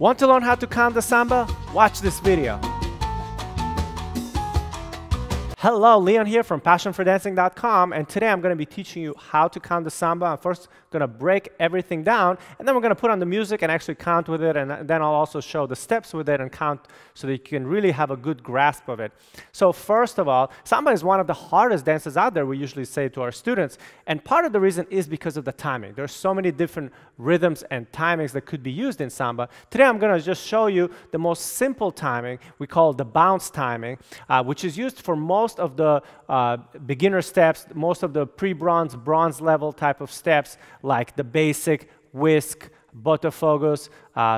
Want to learn how to count the samba? Watch this video. Hello, Leon here from passionfordancing.com, and today I'm going to be teaching you how to count the samba. I'm first going to break everything down, and then we're going to put on the music and actually count with it, and then I'll also show the steps with it and count so that you can really have a good grasp of it. So first of all, samba is one of the hardest dances out there, we usually say to our students, and part of the reason is because of the timing. There's so many different rhythms and timings that could be used in samba. Today I'm going to just show you the most simple timing. We call it the bounce timing, which is used for most of the beginner steps, most of the pre-bronze, bronze level type of steps, like the basic, whisk, botafogo's,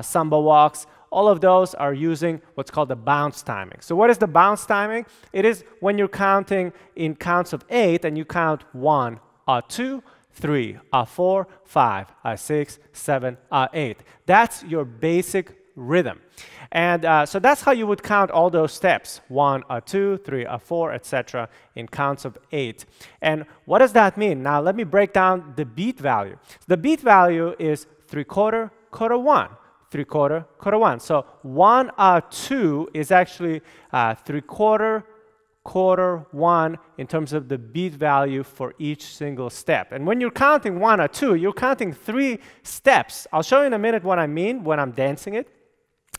samba walks. All of those are using what's called the bounce timing. So what is the bounce timing? It is when you're counting in counts of 8 and you count 1, 2, 3, 4, 5, 6, 7, 8. That's your basic rhythm. And so that's how you would count all those steps, 1, 2, 3, 4, etc. in counts of 8. And what does that mean? Now let me break down the beat value. The beat value is 3/4, quarter 1, 3/4, quarter 1. So 1, 2 is actually 3/4, quarter 1 in terms of the beat value for each single step. And when you're counting 1 or 2, you're counting 3 steps. I'll show you in a minute what I mean when I'm dancing it.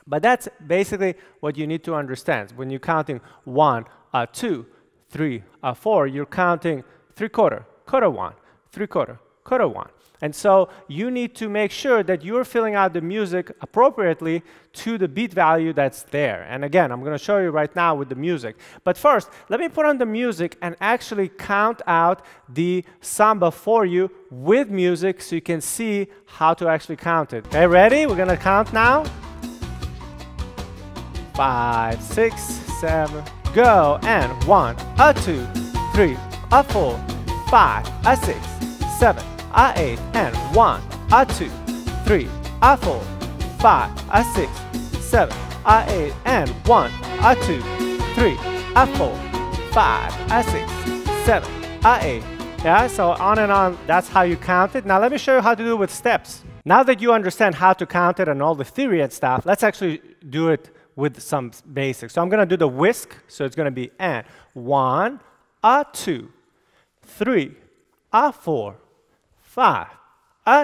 But that's basically what you need to understand. When you're counting 1, 2, 3, 4, you're counting 3/4, quarter 1, 3/4, quarter 1. And so you need to make sure that you're filling out the music appropriately to the beat value that's there. And again, I'm going to show you right now with the music. But first, let me put on the music and actually count out the samba for you with music so you can see how to actually count it. Okay, ready? We're going to count now. 5, 6, 7, go, and 1, 2, 3, 4, 5, 6, 7, 8, and 1, 2, 3, 4, 5, 6, 7, 8, and 1, 2, 3, 4, 5, 6, 7, 8. Yeah, so on and on, that's how you count it. Now let me show you how to do it with steps. Now that you understand how to count it and all the theory and stuff, let's actually do it with some basics. So I'm going to do the whisk. So it's going to be and 1, 2, 3, 4, 5,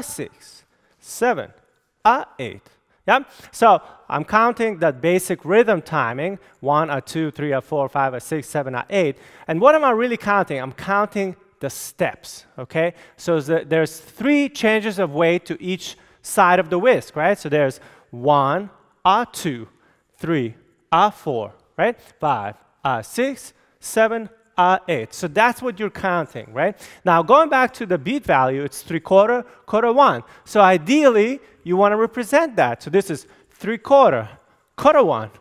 6, 7, 8. Yeah. So I'm counting that basic rhythm timing: 1, 2, 3, 4, 5, 6, 7, 8. And what am I really counting? I'm counting the steps. Okay. So there's 3 changes of weight to each side of the whisk, right? So there's 1, 2, 3, 4, right? 5, 6, 7, 8. So that's what you're counting, right? Now going back to the beat value, it's 3/4, quarter 1. So ideally, you want to represent that. So this is 3/4, quarter 1,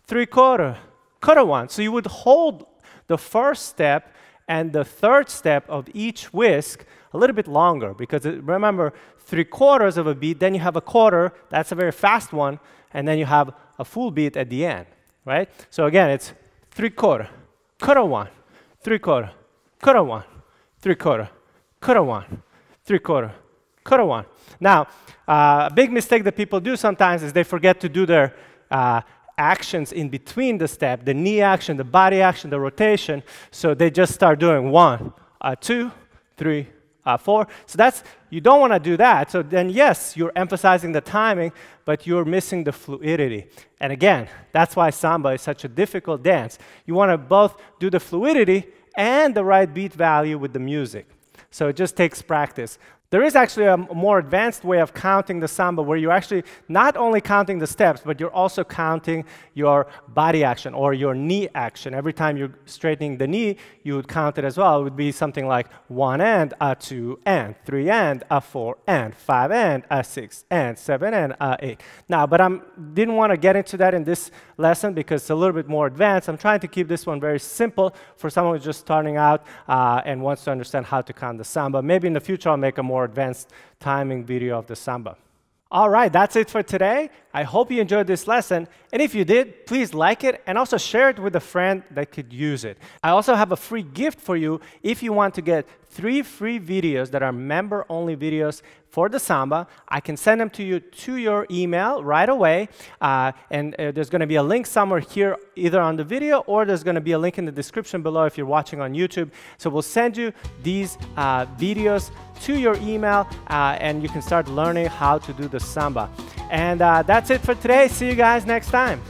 3/4, quarter 1. So you would hold the first step and the third step of each whisk a little bit longer, because remember, 3/4 of a beat, then you have a quarter, that's a very fast one, and then you have a full beat at the end, right? So again, it's 3/4, quarter 1, 3/4, quarter 1, 3/4, quarter 1, 3/4, quarter 1. Now, a big mistake that people do sometimes is they forget to do their actions in between the step, the knee action, the body action, the rotation. So they just start doing 1, 2, 3, 4. So that's, you don't want to do that. So then yes, you're emphasizing the timing, but you're missing the fluidity. And again, that's why samba is such a difficult dance. You want to both do the fluidity and the right beat value with the music. So it just takes practice. There is actually a more advanced way of counting the samba where you're actually not only counting the steps, but you're also counting your body action or your knee action. Every time you're straightening the knee, you would count it as well. It would be something like 1 and 2 and 3 and 4 and 5 and 6 and 7 and 8. Now, but I didn't want to get into that in this lesson because it's a little bit more advanced. I'm trying to keep this one very simple for someone who's just starting out and wants to understand how to count the samba. Maybe in the future I'll make a more advanced timing video of the samba. All right, that's it for today. I hope you enjoyed this lesson, and if you did, please like it and also share it with a friend that could use it. I also have a free gift for you if you want to get 3 free videos that are member-only videos for the Samba. I can send them to you to your email right away, and there's going to be a link somewhere here, either on the video or there's going to be a link in the description below if you're watching on YouTube. So we'll send you these videos to your email, and you can start learning how to do the Samba. And that's it for today. See you guys next time.